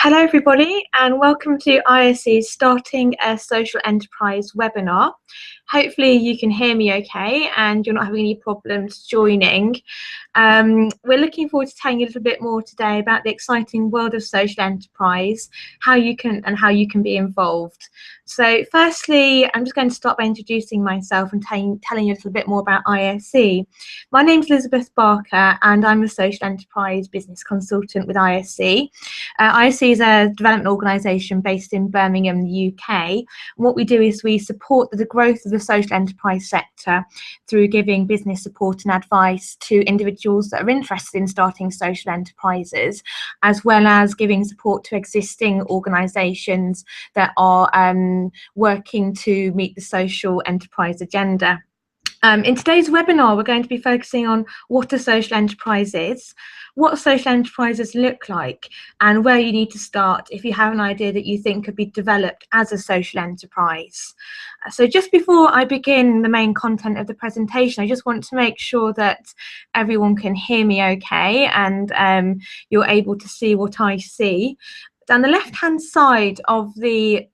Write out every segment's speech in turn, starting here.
Hello everybody and welcome to ISE's Starting a Social Enterprise webinar. Hopefully you can hear me okay and you're not having any problems joining. We're looking forward to telling you a little bit more today about the exciting world of social enterprise, how you can be involved. So firstly, I'm just going to start by introducing myself and telling you a little bit more about ISE. My name's Elizabeth Barker and I'm a social enterprise business consultant with ISE. ISE is a development organisation based in Birmingham, the UK. And what we do is we support the growth of the social enterprise sector through giving business support and advice to individuals that are interested in starting social enterprises, as well as giving support to existing organisations that are working to meet the social enterprise agenda. In today's webinar, we're going to be focusing on what a social enterprise is, what social enterprises look like, and where you need to start if you have an idea that you think could be developed as a social enterprise. So just before I begin the main content of the presentation, I just want to make sure that everyone can hear me okay and you're able to see what I see. Down the left-hand side of the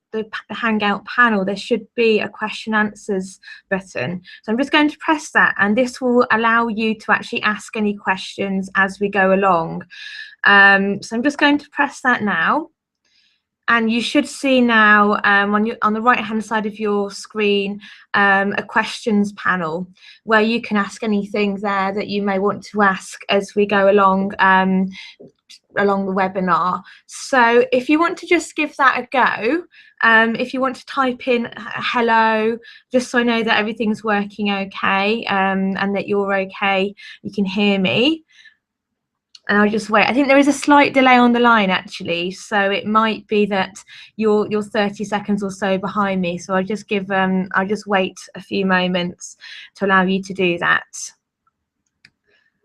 Hangout panel, there should be a question answers button. So I'm just going to press that, and this will allow you to actually ask any questions as we go along. So I'm just going to press that now. And you should see now on the right-hand side of your screen a questions panel where you can ask anything there that you may want to ask as we go along along the webinar. So if you want to just give that a go, if you want to type in hello, just so I know that everything's working okay and that you're okay, you can hear me. And I'll just wait. I think there is a slight delay on the line actually, so it might be that you're 30 seconds or so behind me. So I'll just wait a few moments to allow you to do that.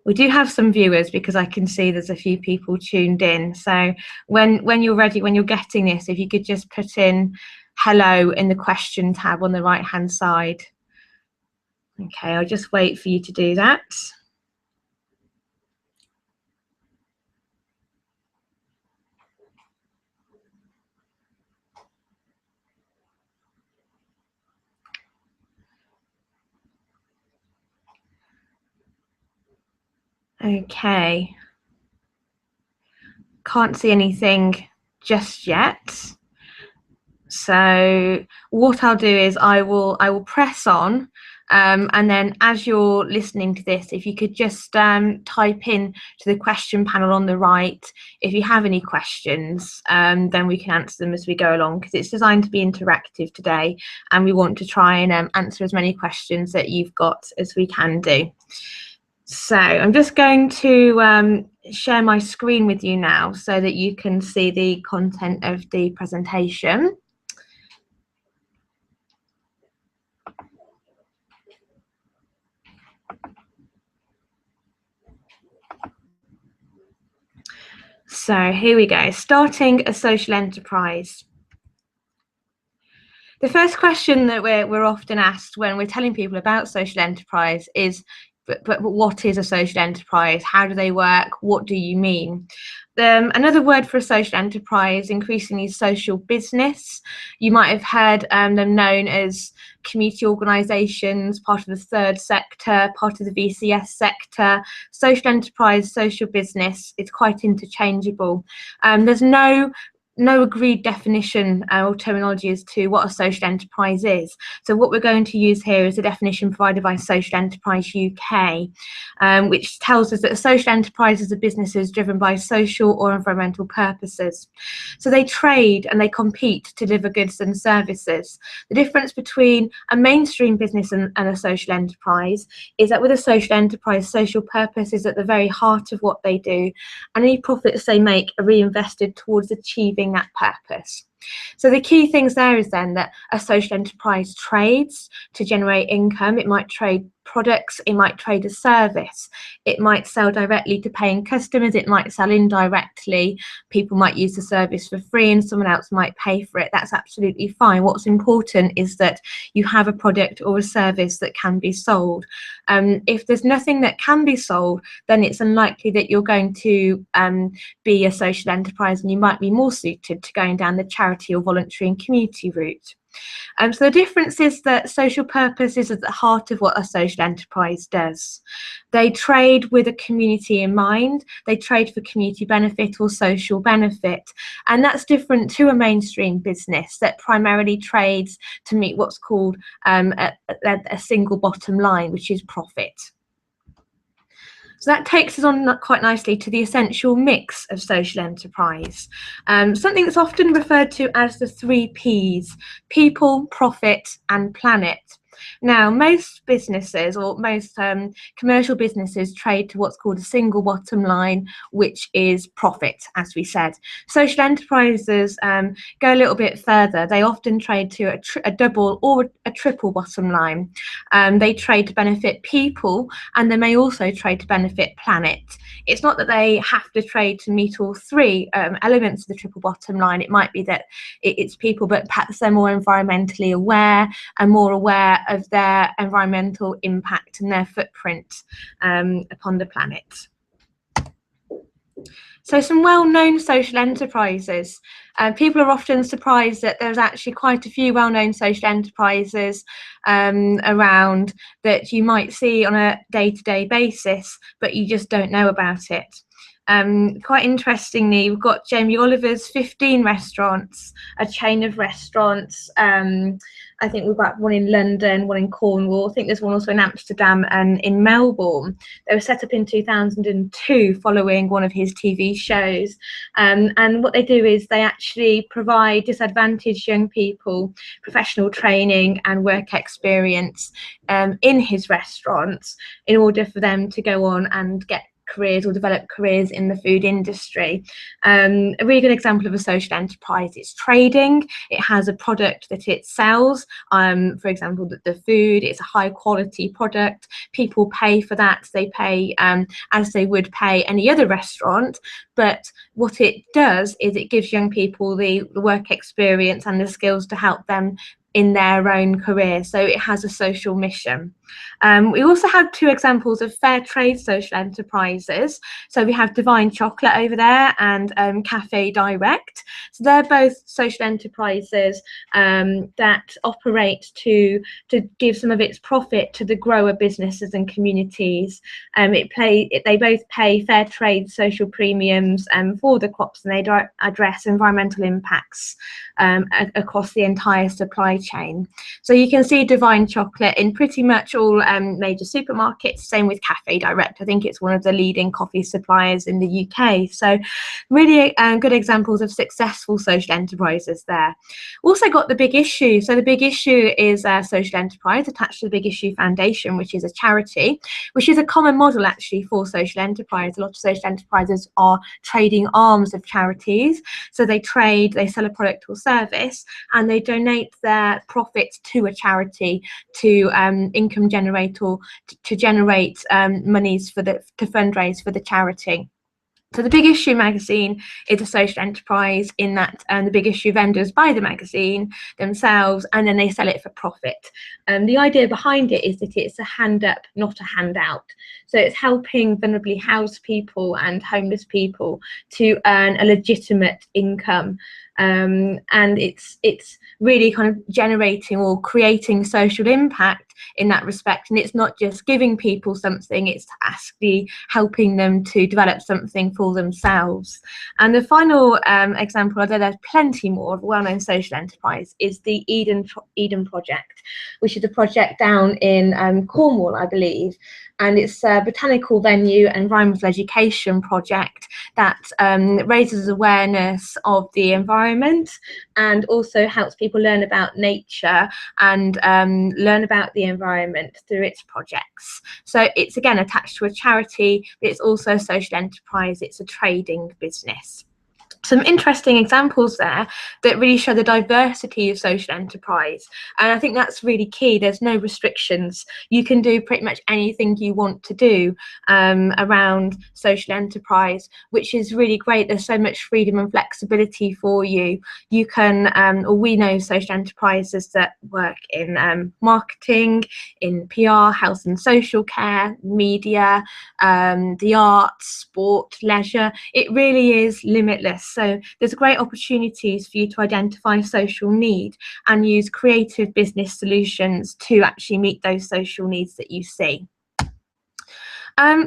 We do have some viewers because I can see there's a few people tuned in. So when you're ready, when you're getting this, if you could just put in hello in the question tab on the right hand side. Okay, I'll just wait for you to do that. Okay. Can't see anything just yet. So what I'll do is I will press on and then as you're listening to this, if you could just type in to the question panel on the right if you have any questions, then we can answer them as we go along, because it's designed to be interactive today and we want to try and answer as many questions that you've got as we can do. So I'm just going to share my screen with you now so that you can see the content of the presentation. So here we go, starting a social enterprise. The first question that we're often asked when we're telling people about social enterprise is, but what is a social enterprise? How do they work? What do you mean? Another word for a social enterprise increasingly is social business. You might have heard them known as community organisations, part of the third sector, part of the VCS sector. Social enterprise, social business, it's quite interchangeable. There's no agreed definition or terminology as to what a social enterprise is. So what we're going to use here is a definition provided by Social Enterprise UK, which tells us that a social enterprise is a business driven by social or environmental purposes. So they trade and they compete to deliver goods and services. The difference between a mainstream business and a social enterprise is that with a social enterprise, social purpose is at the very heart of what they do, and any profits they make are reinvested towards achieving that purpose. So the key things there is then that a social enterprise trades to generate income. It might trade products, it might trade a service, it might sell directly to paying customers, it might sell indirectly. People might use the service for free and someone else might pay for it. That's absolutely fine. What's important is that you have a product or a service that can be sold. If there's nothing that can be sold, then it's unlikely that you're going to be a social enterprise, and you might be more suited to going down the charity or voluntary and community route. So the difference is that social purpose is at the heart of what a social enterprise does. They trade with a community in mind. They trade for community benefit or social benefit. And that's different to a mainstream business that primarily trades to meet what's called a single bottom line, which is profit. So that takes us on quite nicely to the essential mix of social enterprise, something that's often referred to as the 3 Ps: people, profit, and planet. Now, most businesses or most commercial businesses trade to what's called a single bottom line, which is profit, as we said. Social enterprises go a little bit further. They often trade to a double or a triple bottom line. They trade to benefit people, and they may also trade to benefit planet. It's not that they have to trade to meet all 3 elements of the triple bottom line. It might be that it's people, but perhaps they're more environmentally aware and more aware of their environmental impact and their footprint upon the planet. So some well-known social enterprises. People are often surprised that there's actually quite a few well-known social enterprises around that you might see on a day-to-day basis, but you just don't know about it. Quite interestingly, we've got Jamie Oliver's 15 restaurants, a chain of restaurants. I think we've got one in London, one in Cornwall. I think there's one also in Amsterdam and in Melbourne. They were set up in 2002 following one of his TV shows. And what they do is they actually provide disadvantaged young people professional training and work experience in his restaurants in order for them to go on and get careers or develop careers in the food industry. A really good example of a social enterprise is trading. It has a product that it sells, for example, the food, it's a high quality product. People pay for that. They pay as they would pay any other restaurant. But what it does is it gives young people the work experience and the skills to help them in their own career. So it has a social mission. We also have 2 examples of fair trade social enterprises. So we have Divine Chocolate over there and Cafe Direct. So they're both social enterprises that operate to give some of its profit to the grower businesses and communities. They both pay fair trade social premiums for the crops, and they address environmental impacts across the entire supply chain. So you can see Divine Chocolate in pretty much all major supermarkets, same with Cafe Direct. I think it's one of the leading coffee suppliers in the UK. So really good examples of successful social enterprises there. Also got The Big Issue. So The Big Issue is a social enterprise attached to the Big Issue Foundation, which is a charity, which is a common model actually for social enterprise. A lot of social enterprises are trading arms of charities. So they sell a product or service, and they donate their profits to a charity to income generate or to generate monies to fundraise for the charity. So The Big Issue magazine is a social enterprise in that the Big Issue vendors buy the magazine themselves and then they sell it for profit. The idea behind it is that it's a hand up, not a handout. So it's helping vulnerably housed people and homeless people to earn a legitimate income. And it's really kind of generating or creating social impact in that respect. And it's not just giving people something, it's actually helping them to develop something for themselves. And the final example, although there's plenty more of a well-known social enterprise, is the Eden Project, which is a project down in Cornwall, I believe. And it's a botanical venue and environmental education project that raises awareness of the environment and also helps people learn about nature and learn about the environment through its projects. So it's again attached to a charity, but it's also a social enterprise. It's a trading business. some interesting examples there that really show the diversity of social enterprise, and I think that's really key. There's no restrictions. You can do pretty much anything you want to do around social enterprise, which is really great. There's so much freedom and flexibility for you. You can or we know social enterprises that work in marketing, in PR, health and social care, media, the arts, sport, leisure. It really is limitless. So there's great opportunities for you to identify social need and use creative business solutions to actually meet those social needs that you see.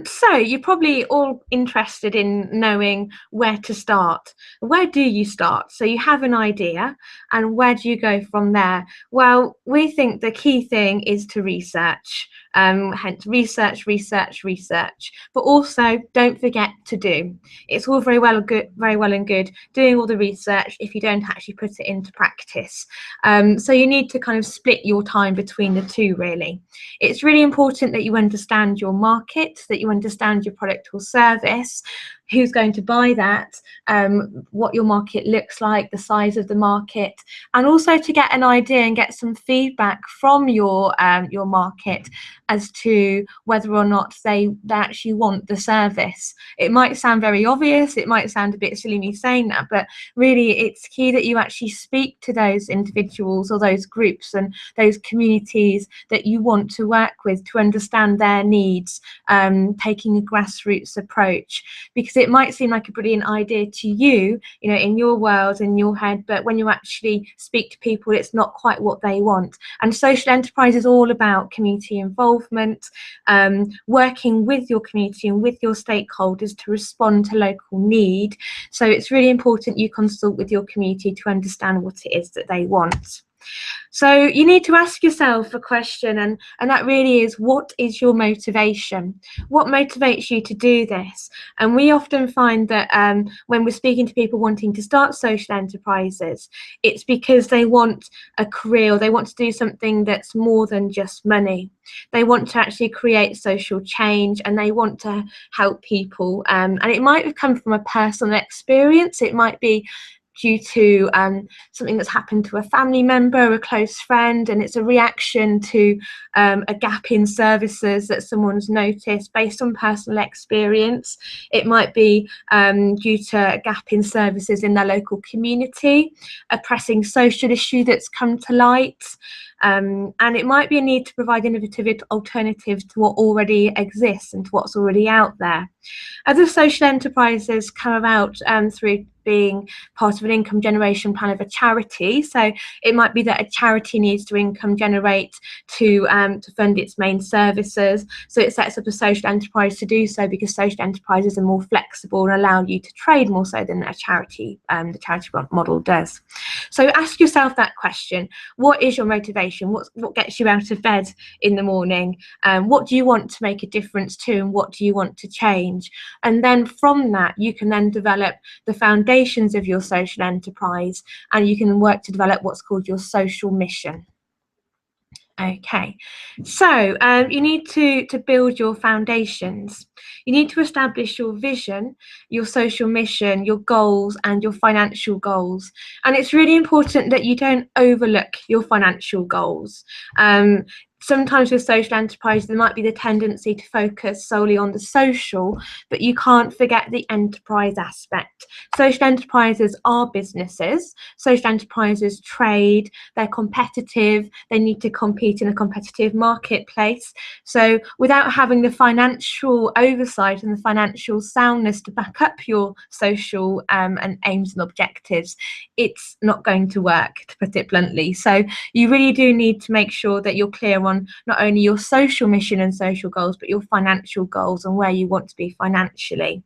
So you're probably all interested in knowing where to start. Where do you start? So you have an idea, and where do you go from there? Well, we think the key thing is to research. Hence research, research, research. But also don't forget to do. It's all very well and good doing all the research if you don't actually put it into practice. So you need to kind of split your time between the two, really. It's really important that you understand your market, that you understand your product or service, who's going to buy that, what your market looks like, the size of the market, and also to get an idea and get some feedback from your market as to whether or not they actually want the service. It might sound very obvious, it might sound a bit silly me saying that, but really it's key that you actually speak to those individuals or those groups and those communities that you want to work with to understand their needs, taking a grassroots approach, because it might seem like a brilliant idea to you, you know, in your world, in your head, but when you actually speak to people, it's not quite what they want. And social enterprise is all about community involvement, working with your community and with your stakeholders to respond to local need. So it's really important you consult with your community to understand what it is that they want. So you need to ask yourself a question, and that really is, what is your motivation? What motivates you to do this? And we often find that when we're speaking to people wanting to start social enterprises, it's because they want a career, or they want to do something that's more than just money. They want to actually create social change, and they want to help people. And it might have come from a personal experience. It might be due to something that's happened to a family member, a close friend, and it's a reaction to a gap in services that someone's noticed based on personal experience. It might be due to a gap in services in their local community, a pressing social issue that's come to light, and it might be a need to provide innovative alternatives to what already exists and to what's already out there. Other social enterprises come about through being part of an income generation plan of a charity. So it might be that a charity needs to income generate to fund its main services. So it sets up a social enterprise to do so, because social enterprises are more flexible and allow you to trade more so than a charity, the charity model does. So ask yourself that question. What is your motivation? What gets you out of bed in the morning? What do you want to make a difference to, and what do you want to change? And then from that, you can then develop the foundations of your social enterprise, and you can work to develop what's called your social mission. Okay, so you need to build your foundations. You need to establish your vision, your social mission, your goals, and your financial goals. And it's really important that you don't overlook your financial goals. Sometimes with social enterprise, there might be the tendency to focus solely on the social, but you can't forget the enterprise aspect. Social enterprises are businesses. Social enterprises trade, they're competitive, they need to compete in a competitive marketplace. So without having the financial oversight and the financial soundness to back up your social and aims and objectives, it's not going to work, to put it bluntly. So you really do need to make sure that you're clear on not only your social mission and social goals, but your financial goals and where you want to be financially.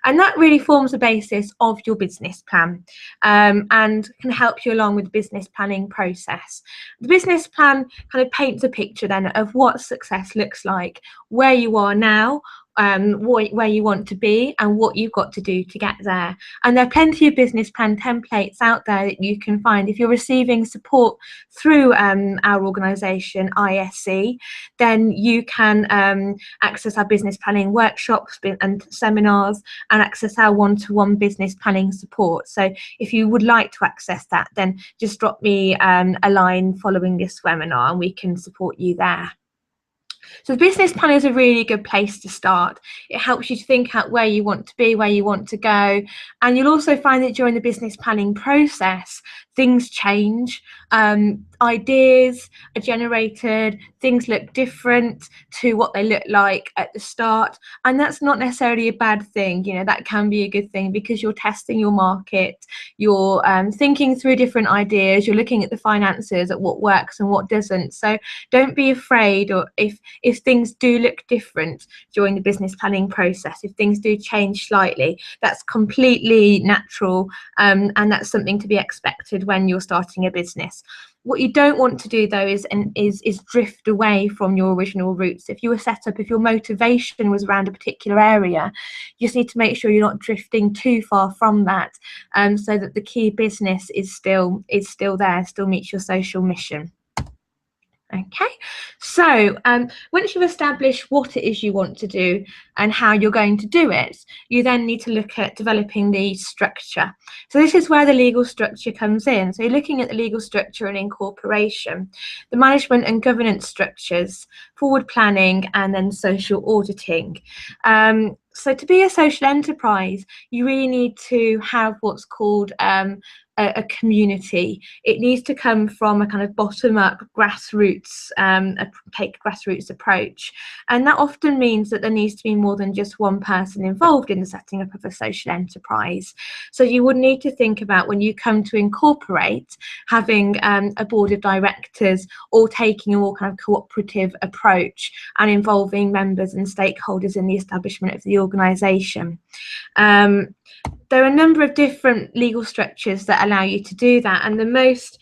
And that really forms the basis of your business plan, and can help you along with the business planning process. The business plan kind of paints a picture then of what success looks like, where you are now, where you want to be and what you've got to do to get there. And there are plenty of business plan templates out there that you can find. If you're receiving support through our organisation, ISC, then you can access our business planning workshops and seminars and access our one-to-one business planning support. So if you would like to access that, then just drop me a line following this webinar and we can support you there. So the business plan is a really good place to start. It helps you to think out where you want to be, where you want to go. And you'll also find that during the business planning process, things change, ideas are generated, things look different to what they look like at the start. And that's not necessarily a bad thing. You know, that can be a good thing because you're testing your market, you're thinking through different ideas, you're looking at the finances, at what works and what doesn't. So don't be afraid, or if things do look different during the business planning process, if things do change slightly, that's completely natural, and that's something to be expected when you're starting a business. What you don't want to do though is drift away from your original roots. If you were set up, if your motivation was around a particular area, you just need to make sure you're not drifting too far from that, so that the key business is still there, still meets your social mission. Okay, so once you've established what it is you want to do and how you're going to do it, you then need to look at developing the structure. So this is where the legal structure comes in. So you're looking at the legal structure and incorporation, the management and governance structures, forward planning, and then social auditing. So to be a social enterprise, you really need to have what's called a community. It needs to come from a kind of bottom-up grassroots approach, and that often means that there needs to be more than just one person involved in the setting up of a social enterprise. So you would need to think about, when you come to incorporate, having a board of directors, or taking a more kind of cooperative approach and involving members and stakeholders in the establishment of the organisation. There are a number of different legal structures that allow you to do that, and the most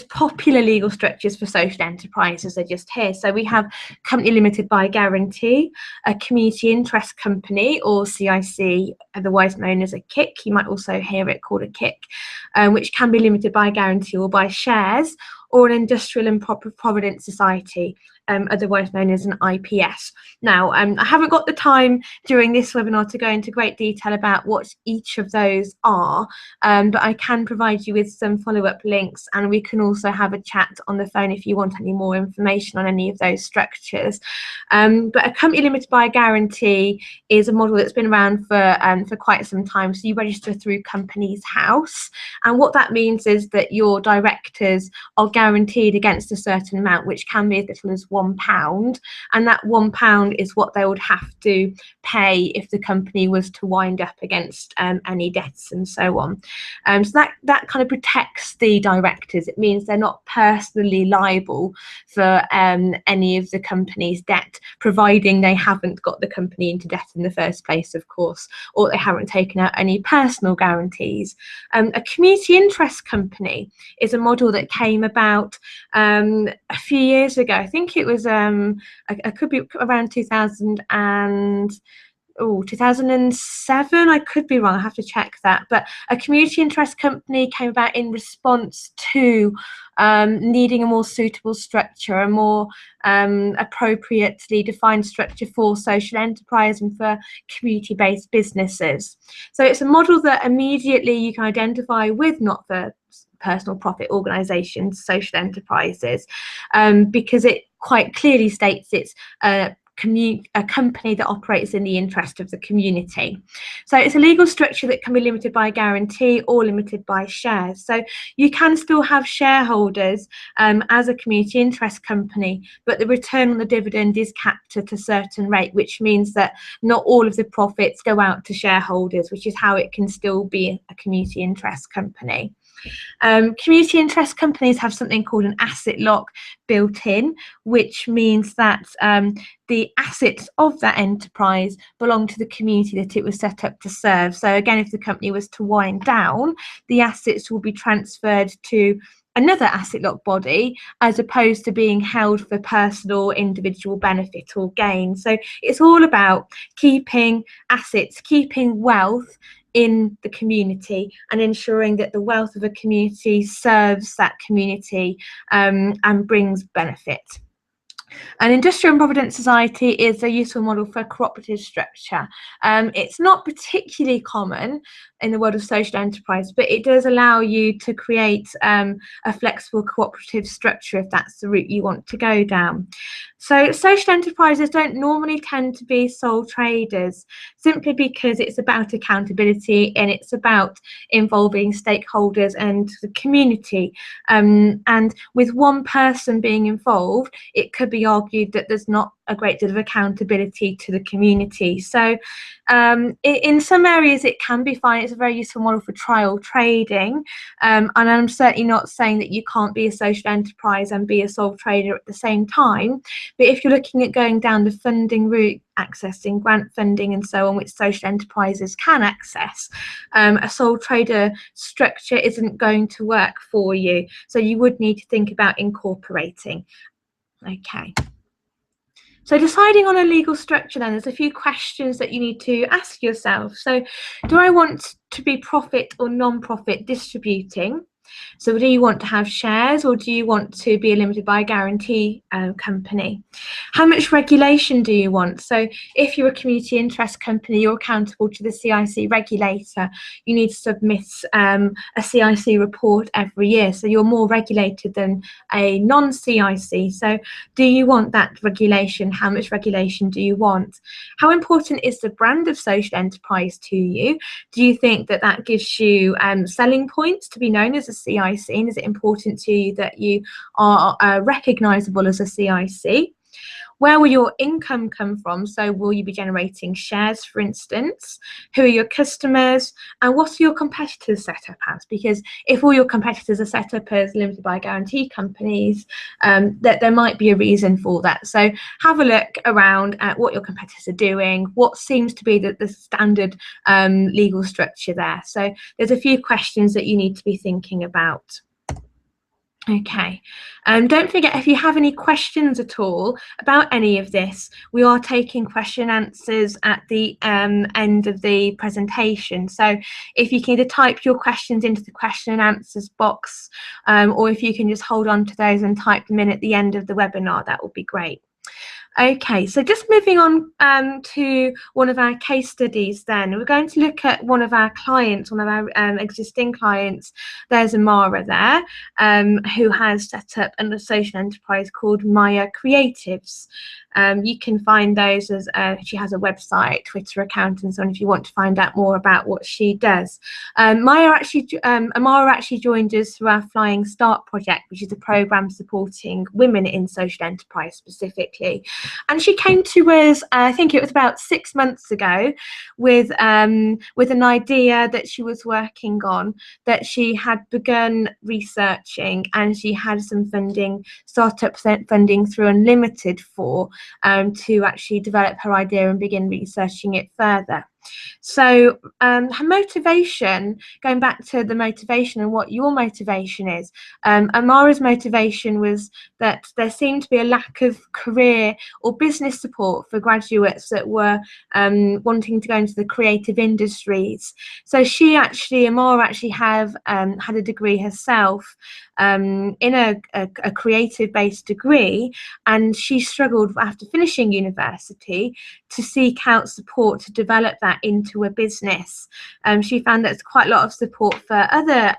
popular legal structures for social enterprises are just here. So we have company limited by guarantee, a community interest company, or CIC, otherwise known as a KIC. You might also hear it called a KIC, which can be limited by guarantee or by shares, or an industrial and provident society, otherwise known as an IPS. Now, I haven't got the time during this webinar to go into great detail about what each of those are, but I can provide you with some follow-up links, and we can also have a chat on the phone if you want any more information on any of those structures. But a company limited by a guarantee is a model that's been around for quite some time. So you register through Companies House, and what that means is that your directors are guaranteed against a certain amount, which can be as little as £1, and that £1 is what they would have to pay if the company was to wind up against any debts and so on. So that kind of protects the directors. It means they're not personally liable for any of the company's debt, providing they haven't got the company into debt in the first place, of course, or they haven't taken out any personal guarantees. A community interest company is a model that came about a few years ago. I think it was I could be around 2007. I could be wrong, I have to check that. But a community interest company came about in response to needing a more suitable structure, a more appropriately defined structure for social enterprise and for community-based businesses. So it's a model that immediately you can identify with not for personal profit organisations, social enterprises, because it quite clearly states it's a company that operates in the interest of the community. So it's a legal structure that can be limited by guarantee or limited by shares. So you can still have shareholders as a community interest company, but the return on the dividend is capped at a certain rate, which means that not all of the profits go out to shareholders, which is how it can still be a community interest company. Community interest companies have something called an asset lock built in, which means that the assets of that enterprise belong to the community that it was set up to serve. So again, if the company was to wind down, the assets will be transferred to another asset lock body, as opposed to being held for personal individual benefit or gain. So it's all about keeping assets, keeping wealth in the community, and ensuring that the wealth of a community serves that community and brings benefit. An industrial and provident society is a useful model for a cooperative structure. It's not particularly common in the world of social enterprise, but it does allow you to create a flexible cooperative structure if that's the route you want to go down. So social enterprises don't normally tend to be sole traders, simply because it's about accountability and it's about involving stakeholders and the community. And with one person being involved, it could be argued that there's not a great deal of accountability to the community. So in some areas it can be fine. It's a very useful model for trial trading, and I'm certainly not saying that you can't be a social enterprise and be a sole trader at the same time. But if you're looking at going down the funding route, accessing grant funding and so on, which social enterprises can access, a sole trader structure isn't going to work for you. So you would need to think about incorporating. Okay. So deciding on a legal structure, then there's a few questions that you need to ask yourself. So do I want to be profit or non-profit distributing? So do you want to have shares, or do you want to be limited by a guarantee company? How much regulation do you want? So if you're a community interest company, you're accountable to the CIC regulator. You need to submit a CIC report every year. So you're more regulated than a non-CIC. So do you want that regulation? How much regulation do you want? How important is the brand of social enterprise to you? Do you think that that gives you selling points to be known as a CIC? And is it important to you that you are recognisable as a CIC? Where will your income come from? So will you be generating shares, for instance? Who are your customers? And what are your competitors set up as? Because if all your competitors are set up as limited by guarantee companies, that there might be a reason for that. So have a look around at what your competitors are doing, what seems to be the standard legal structure there. So there's a few questions that you need to be thinking about. Okay, don't forget, if you have any questions at all about any of this, we are taking question answers at the end of the presentation. So if you can either type your questions into the question and answers box, or if you can just hold on to those and type them in at the end of the webinar, that would be great. Okay, so just moving on to one of our case studies then. We're going to look at one of our clients, one of our existing clients. There's Amara there, who has set up a social enterprise called Marija Creatives. You can find those as she has a website, Twitter account, and so on if you want to find out more about what she does. Amara actually joined us through our Flying Start project, which is a program supporting women in social enterprise specifically. And she came to us, I think it was about 6 months ago, with an idea that she was working on, that she had begun researching, and she had some funding, startup funding through Unlimited for, to actually develop her idea and begin researching it further. So her motivation, going back to the motivation and what your motivation is, Amara's motivation was that there seemed to be a lack of career or business support for graduates that were wanting to go into the creative industries. So Amara actually had a degree herself in a creative-based degree, and she struggled after finishing university to seek out support to develop that into a business. She found that there's quite a lot of support for other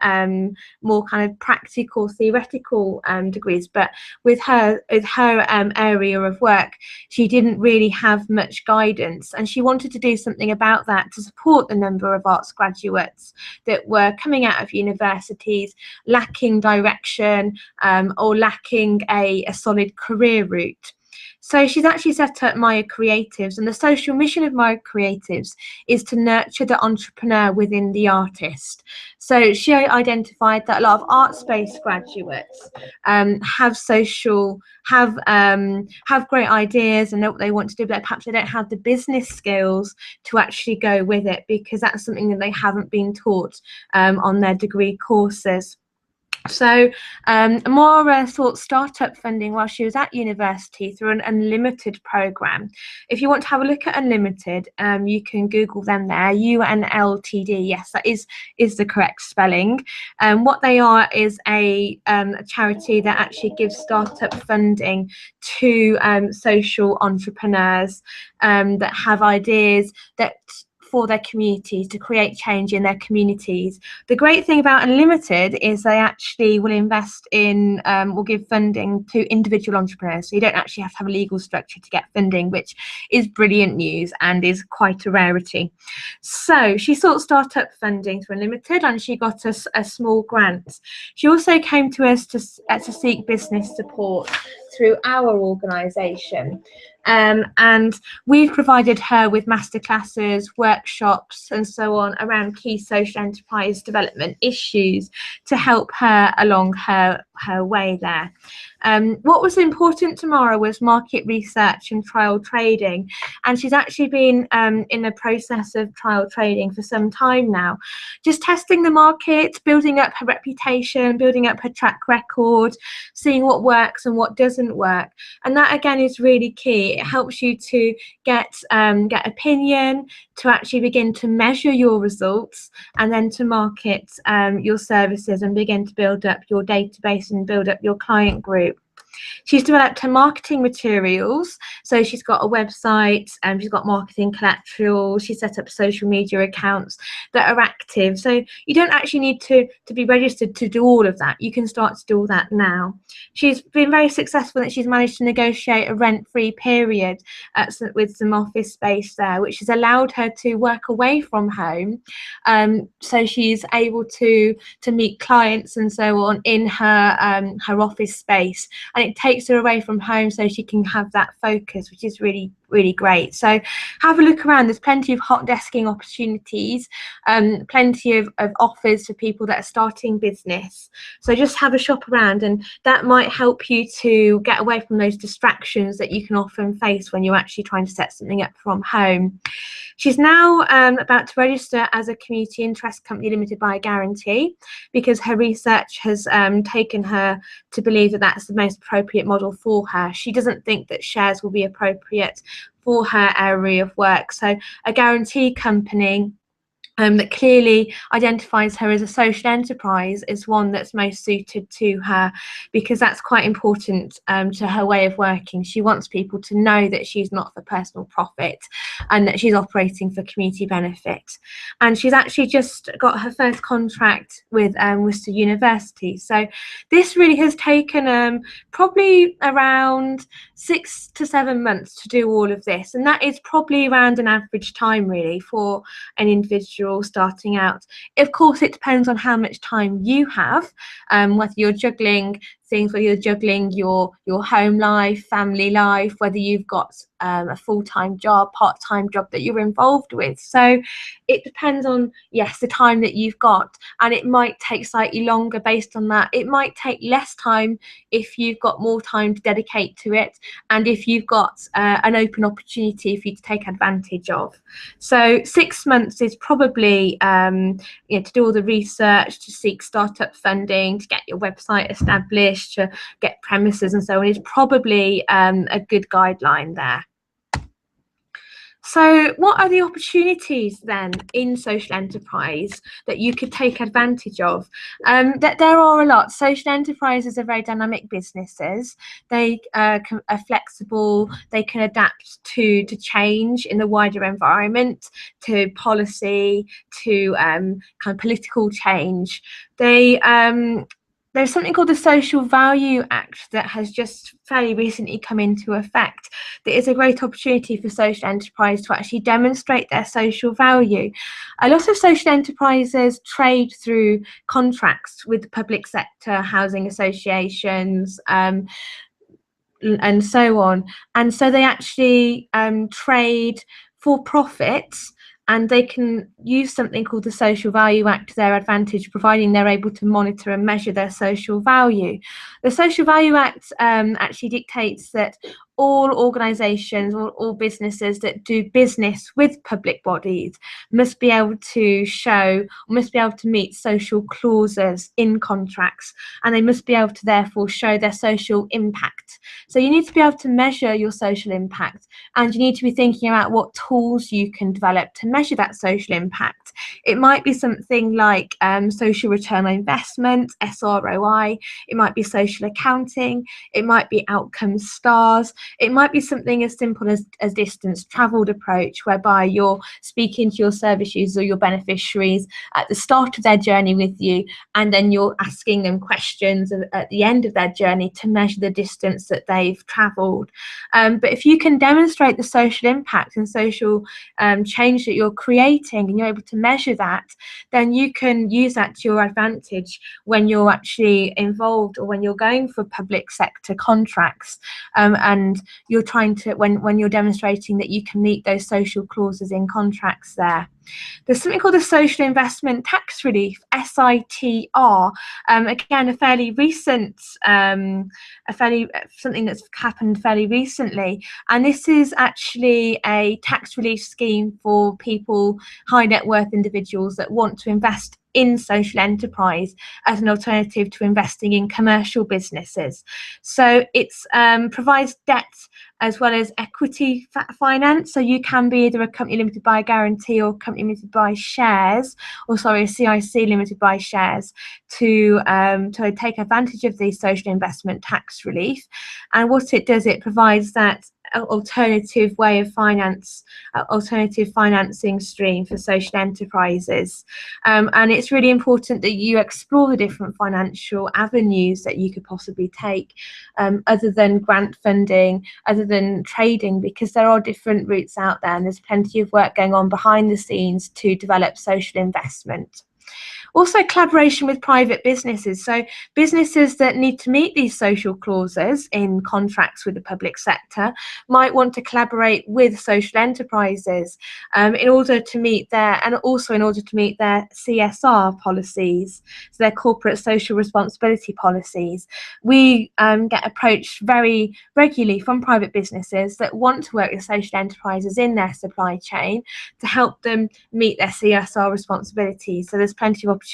more kind of practical, theoretical degrees, but with her area of work, she didn't really have much guidance, and she wanted to do something about that to support the number of arts graduates that were coming out of universities lacking direction or lacking a solid career route. So she's actually set up Marija Creatives, and the social mission of Marija Creatives is to nurture the entrepreneur within the artist. So she identified that a lot of arts-based graduates have great ideas and know what they want to do, but perhaps they don't have the business skills to actually go with it, because that's something that they haven't been taught on their degree courses. So Amara sought startup funding while she was at university through an Unlimited program. If you want to have a look at Unlimited, you can Google them there. UNLTD. Yes, that is the correct spelling. What they are is a charity that actually gives startup funding to social entrepreneurs that have ideas that for their communities, to create change in their communities. The great thing about Unlimited is they actually will invest in, will give funding to individual entrepreneurs. So you don't actually have to have a legal structure to get funding, which is brilliant news and is quite a rarity. So she sought startup funding through Unlimited and she got a small grant. She also came to us to seek business support through our organisation. And we've provided her with masterclasses, workshops, and so on around key social enterprise development issues to help her along her way there. What was important to Mara was market research and trial trading, and she's actually been in the process of trial trading for some time now, just testing the market, building up her reputation, building up her track record, seeing what works and what doesn't work. And that again is really key. It helps you to get opinion, to actually begin to measure your results, and then to market your services and begin to build up your database and build up your client group. She's developed her marketing materials. So she's got a website and she's got marketing collateral. She's set up social media accounts that are active. So you don't actually need to be registered to do all of that. You can start to do all that now. She's been very successful that she's managed to negotiate a rent-free period with some office space there, which has allowed her to work away from home. So she's able to meet clients and so on in her office space, and it takes her away from home so she can have that focus, which is really great. So have a look around. There's plenty of hot desking opportunities, plenty of offers for people that are starting business. So just have a shop around, and that might help you to get away from those distractions that you can often face when you're actually trying to set something up from home. She's now about to register as a community interest company limited by a guarantee, because her research has taken her to believe that that's the most appropriate model for her. She doesn't think that shares will be appropriate for her area of work. So a guarantee company that clearly identifies her as a social enterprise is one that's most suited to her, because that's quite important to her way of working. She wants people to know that she's not for personal profit and that she's operating for community benefit. And she's actually just got her first contract with Worcester University. So this really has taken probably around 6 to 7 months to do all of this, and that is probably around an average time really for an individual starting out. Of course, it depends on how much time you have, whether you're juggling things, whether you're juggling your home life, family life, whether you've got a full-time job, part-time job that you're involved with. So it depends on, yes, the time that you've got, and it might take slightly longer based on that. It might take less time if you've got more time to dedicate to it, and if you've got an open opportunity for you to take advantage of. So 6 months is probably to do all the research, to seek startup funding, to get your website established, to get premises and so on, is probably a good guideline there. So what are the opportunities then in social enterprise that you could take advantage of? There are a lot. Social enterprises are very dynamic businesses. They are flexible. They can adapt to change in the wider environment, to policy, to kind of political change. There's something called the Social Value Act that has just fairly recently come into effect. That is a great opportunity for social enterprise to actually demonstrate their social value. A lot of social enterprises trade through contracts with the public sector, housing associations, and so on. And so they actually trade for profit and they can use something called the Social Value Act to their advantage, providing they're able to monitor and measure their social value. The Social Value Act actually dictates that all organisations or all businesses that do business with public bodies must be able to meet social clauses in contracts, and they must be able to therefore show their social impact. So you need to be able to measure your social impact, and you need to be thinking about what tools you can develop to measure that social impact. It might be something like social return on investment, SROI. It might be social accounting. It might be outcome stars. It might be something as simple as a distance travelled approach, whereby you're speaking to your service users or your beneficiaries at the start of their journey with you, and then you're asking them questions at the end of their journey to measure the distance that they've travelled. But if you can demonstrate the social impact and social change that you're creating, and you're able to measure that, then you can use that to your advantage when you're actually involved or when you're going for public sector contracts, and you're trying to, when you're demonstrating that you can meet those social clauses in contracts there. There's something called the Social Investment Tax Relief, SITR. Again, something that's happened fairly recently, and this is actually a tax relief scheme for people, high net worth individuals that want to invest in social enterprise as an alternative to investing in commercial businesses. So it provides debt as well as equity finance. So you can be either a company limited by a guarantee or a company limited by shares, a CIC limited by shares, to take advantage of the social investment tax relief. And what it does, it provides that alternative way of alternative financing stream for social enterprises, and it's really important that you explore the different financial avenues that you could possibly take, other than grant funding, other than trading, because there are different routes out there, and there's plenty of work going on behind the scenes to develop social investment. Also, collaboration with private businesses. So businesses that need to meet these social clauses in contracts with the public sector might want to collaborate with social enterprises in order to meet their CSR policies, so their corporate social responsibility policies. We get approached very regularly from private businesses that want to work with social enterprises in their supply chain to help them meet their CSR responsibilities. So there's plenty of opportunities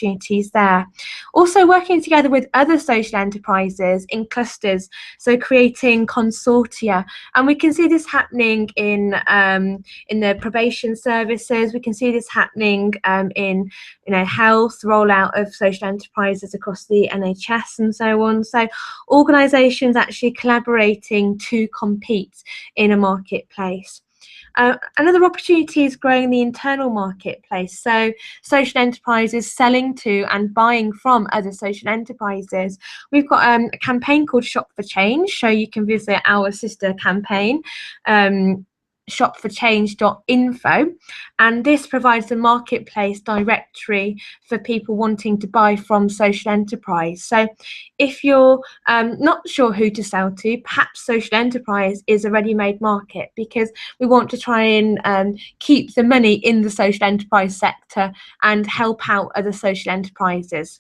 there. Also, working together with other social enterprises in clusters, so creating consortia, and we can see this happening in the probation services. We can see this happening in health, rollout of social enterprises across the NHS and so on. So organisations actually collaborating to compete in a marketplace. Another opportunity is growing the internal marketplace. So social enterprises selling to and buying from other social enterprises. We've got a campaign called Shop for Change, so you can visit our sister campaign, shopforchange.info, and this provides a marketplace directory for people wanting to buy from social enterprise. So if you're not sure who to sell to, perhaps social enterprise is a ready-made market, because we want to try and keep the money in the social enterprise sector and help out other social enterprises.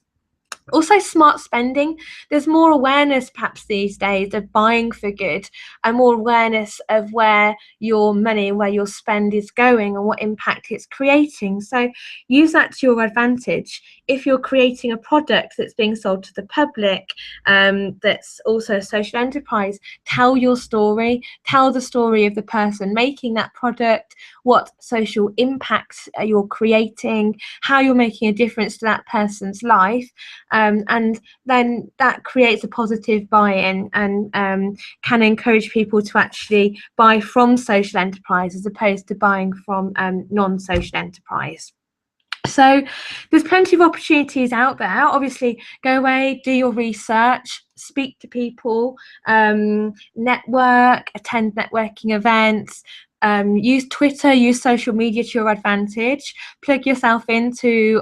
Also, smart spending. There's more awareness perhaps these days of buying for good, and more awareness of where your money, where your spend is going, and what impact it's creating. So use that to your advantage. If you're creating a product that's being sold to the public, that's also a social enterprise, tell your story. Tell the story of the person making that product, what social impact you're creating, how you're making a difference to that person's life. And then that creates a positive buy-in and can encourage people to actually buy from social enterprise as opposed to buying from non-social enterprise. So there's plenty of opportunities out there. Obviously, go away, do your research, speak to people, network, attend networking events, use Twitter, use social media to your advantage. Plug yourself into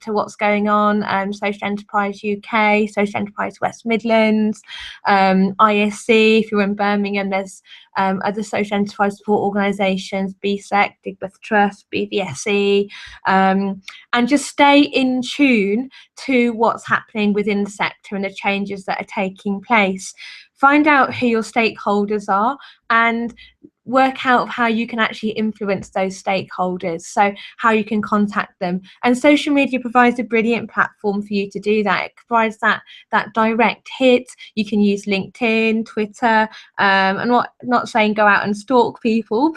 what's going on. Social Enterprise UK, Social Enterprise West Midlands, ISC. If you're in Birmingham, there's other social enterprise support organisations, BSEC, Digbeth Trust, BVSE, and just stay in tune to what's happening within the sector and the changes that are taking place. Find out who your stakeholders are and work out how you can actually influence those stakeholders, so how you can contact them. And social media provides a brilliant platform for you to do that. It provides that direct hit. You can use LinkedIn, Twitter, and not saying go out and stalk people,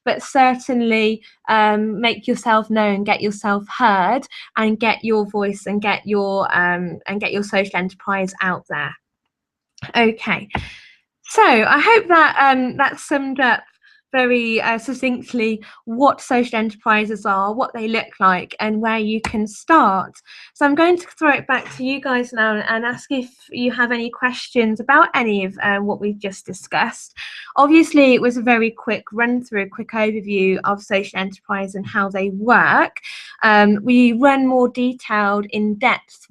but certainly make yourself known, get yourself heard, and get your voice and get your social enterprise out there. Okay, so I hope that that summed up very succinctly what social enterprises are, what they look like, and where you can start. So I'm going to throw it back to you guys now and ask if you have any questions about any of what we've just discussed. Obviously, it was a very quick run through, a quick overview of social enterprise and how they work. We run more detailed, in-depth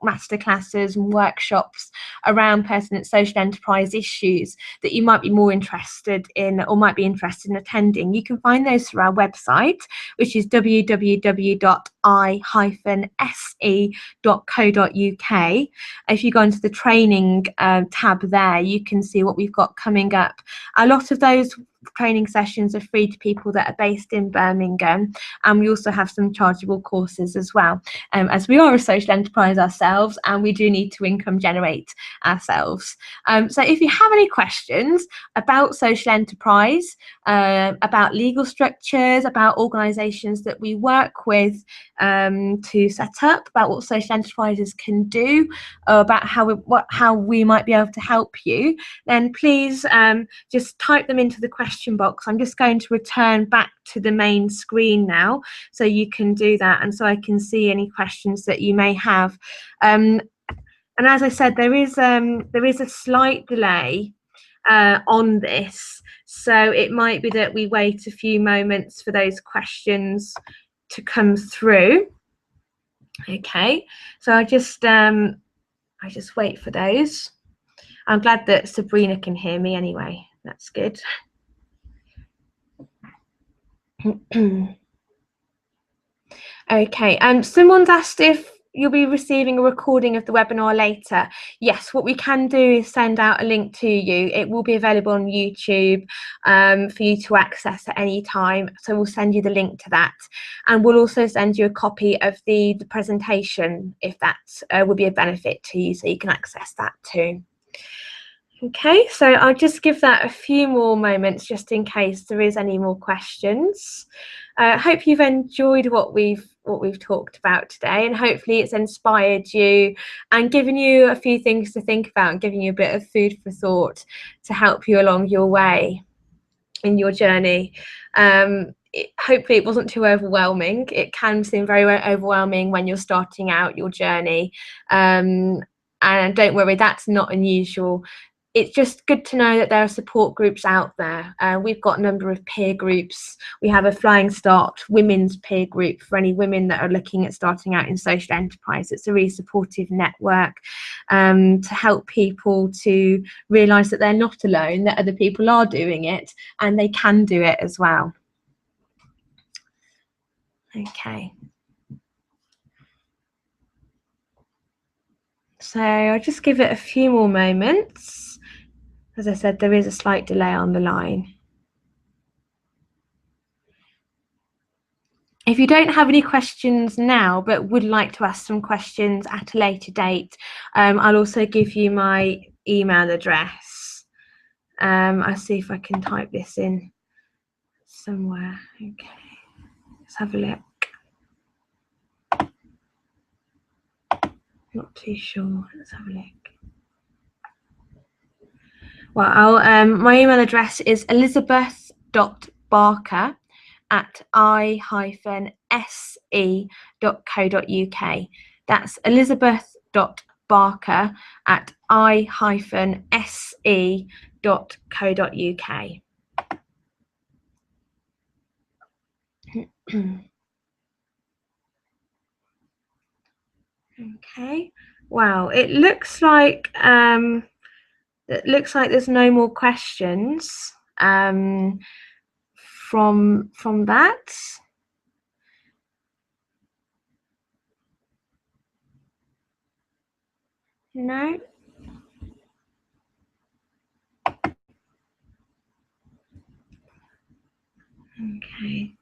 masterclasses and workshops around pertinent social enterprise issues that you might be more interested in or might be interested in attending. You can find those through our website, which is www.i-se.co.uk. If you go into the training tab there, you can see what we've got coming up. A lot of those training sessions are free to people that are based in Birmingham, and we also have some chargeable courses as well, as we are a social enterprise ourselves and we do need to income generate ourselves. So if you have any questions about social enterprise, about legal structures, about organisations that we work with to set up, about what social enterprises can do, about how we might be able to help you, then please just type them into the question box. I'm just going to return back to the main screen now so you can do that, and so I can see any questions that you may have. And as I said, there is a slight delay on this, so it might be that we wait a few moments for those questions to come through. Okay, so I just wait for those. I'm glad that Sabrina can hear me anyway. That's good. Okay, someone's asked if you'll be receiving a recording of the webinar later. Yes, what we can do is send out a link to you. It will be available on YouTube for you to access at any time. So we'll send you the link to that. And we'll also send you a copy of the presentation if that would be a benefit to you, so you can access that too. Okay, so I'll just give that a few more moments just in case there is any more questions. I hope you've enjoyed what we've talked about today, and hopefully it's inspired you and given you a few things to think about and given you a bit of food for thought to help you along your way in your journey. Hopefully it wasn't too overwhelming. It can seem very overwhelming when you're starting out your journey, and don't worry, that's not unusual. It's just good to know that there are support groups out there. We've got a number of peer groups. We have a Flying Start women's peer group for any women that are looking at starting out in social enterprise. It's a really supportive network to help people to realise that they're not alone, that other people are doing it and they can do it as well. Okay. So I'll just give it a few more moments. As I said, there is a slight delay on the line. If you don't have any questions now, but would like to ask some questions at a later date, I'll also give you my email address. I'll see if I can type this in somewhere. Okay, let's have a look. Not too sure. Let's have a look. Well, my email address is elizabeth.barker@i-se.co.uk. That's elizabeth.barker@i-se.co.uk. Okay. Wow. It looks like there's no more questions from that. No. Okay.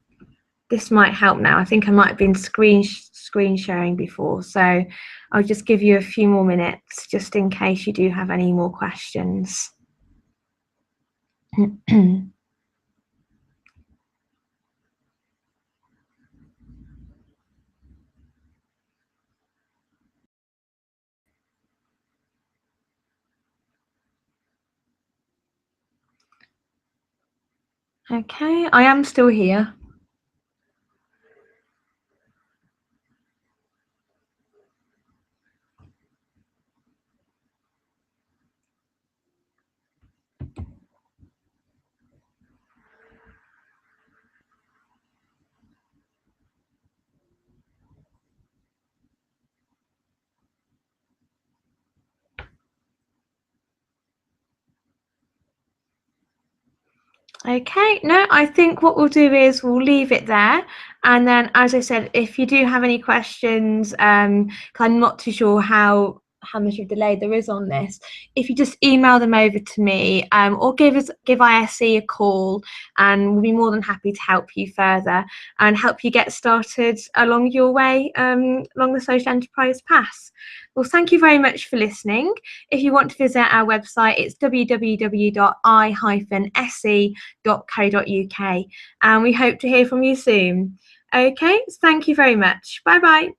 This might help now. I think I might have been screen sharing before, so I'll just give you a few more minutes just in case you do have any more questions. Okay, I am still here. Okay, no, I think what we'll do is we'll leave it there. And then, as I said, if you do have any questions, 'cause I'm not too sure how much of delay there is on this, if you just email them over to me, or give ISC a call, and we'll be more than happy to help you further and help you get started along your way, along the social enterprise path. Well, thank you very much for listening. If you want to visit our website, it's www.i-se.co.uk, and we hope to hear from you soon. Okay, thank you very much. Bye bye.